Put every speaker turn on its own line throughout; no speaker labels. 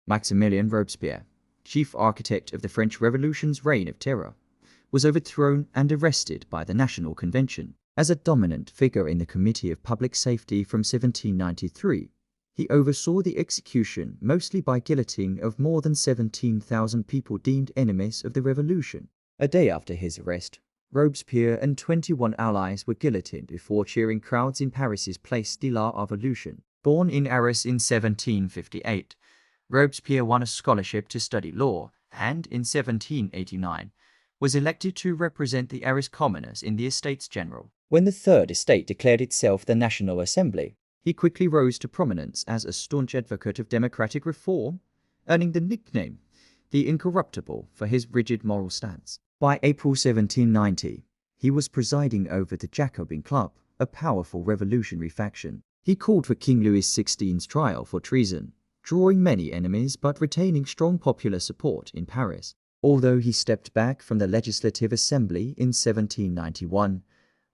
Maximilien Robespierre, chief architect of the French Revolution's reign of terror, was overthrown and arrested by the National Convention. As a dominant figure in the Committee of Public Safety from 1793, he oversaw the execution, mostly by guillotine, of more than 17,000 people deemed enemies of the revolution. A day after his arrest, Robespierre and 21 allies were guillotined before cheering crowds in Paris's Place de la Révolution. Born in Arras in 1758, Robespierre won a scholarship to study law and, in 1789, was elected to represent the Arras commoners in the Estates General. When the Third Estate declared itself the National Assembly, he quickly rose to prominence as a staunch advocate of democratic reform, earning the nickname the Incorruptible for his rigid moral stance. By April 1790, he was presiding over the Jacobin Club, a powerful revolutionary faction. He called for King Louis XVI's trial for treason, drawing many enemies but retaining strong popular support in Paris. Although he stepped back from the Legislative Assembly in 1791,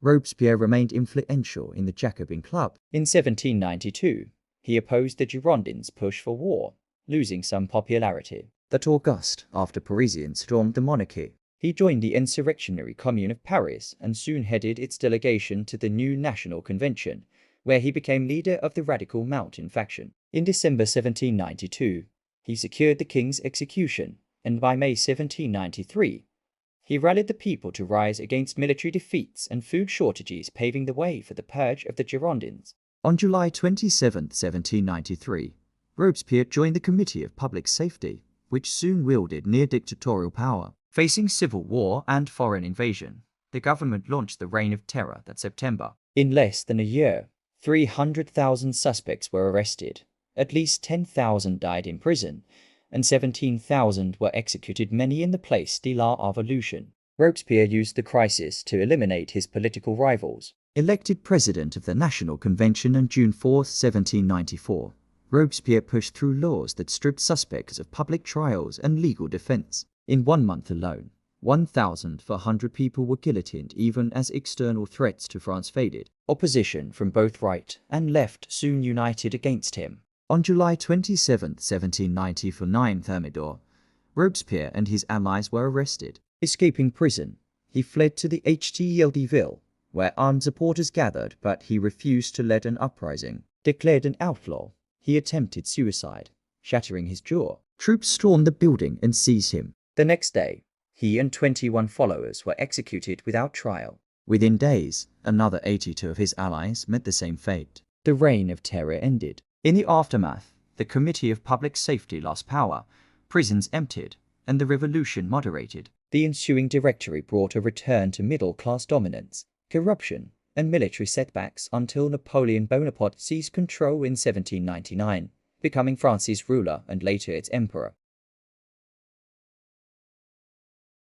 Robespierre remained influential in the Jacobin Club. In 1792, he opposed the Girondins' push for war, losing some popularity. That August, after Parisians stormed the monarchy, he joined the insurrectionary Commune of Paris and soon headed its delegation to the new National Convention, where he became leader of the radical Mountain faction. In December 1792, he secured the king's execution, and by May 1793, he rallied the people to rise against military defeats and food shortages, paving the way for the purge of the Girondins. On July 27, 1793, Robespierre joined the Committee of Public Safety, which soon wielded near-dictatorial power. Facing civil war and foreign invasion, the government launched the Reign of Terror that September. In less than a year, 300,000 suspects were arrested, at least 10,000 died in prison, and 17,000 were executed, many in the Place de la Révolution. Robespierre used the crisis to eliminate his political rivals. Elected president of the National Convention on June 4, 1794, Robespierre pushed through laws that stripped suspects of public trials and legal defense. In 1 month alone, 1,400 people were guillotined, even as external threats to France faded. Opposition from both right and left soon united against him. On July 27, 1790, for 9 Thermidor, Robespierre and his allies were arrested. Escaping prison, he fled to the Hôtel de Ville, where armed supporters gathered, but he refused to lead an uprising. Declared an outlaw, he attempted suicide, shattering his jaw. Troops stormed the building and seized him. The next day, he and 21 followers were executed without trial. Within days, another 82 of his allies met the same fate. The Reign of Terror ended. In the aftermath, the Committee of Public Safety lost power, prisons emptied, and the revolution moderated. The ensuing Directory brought a return to middle-class dominance, corruption, and military setbacks until Napoleon Bonaparte seized control in 1799, becoming France's ruler and later its emperor.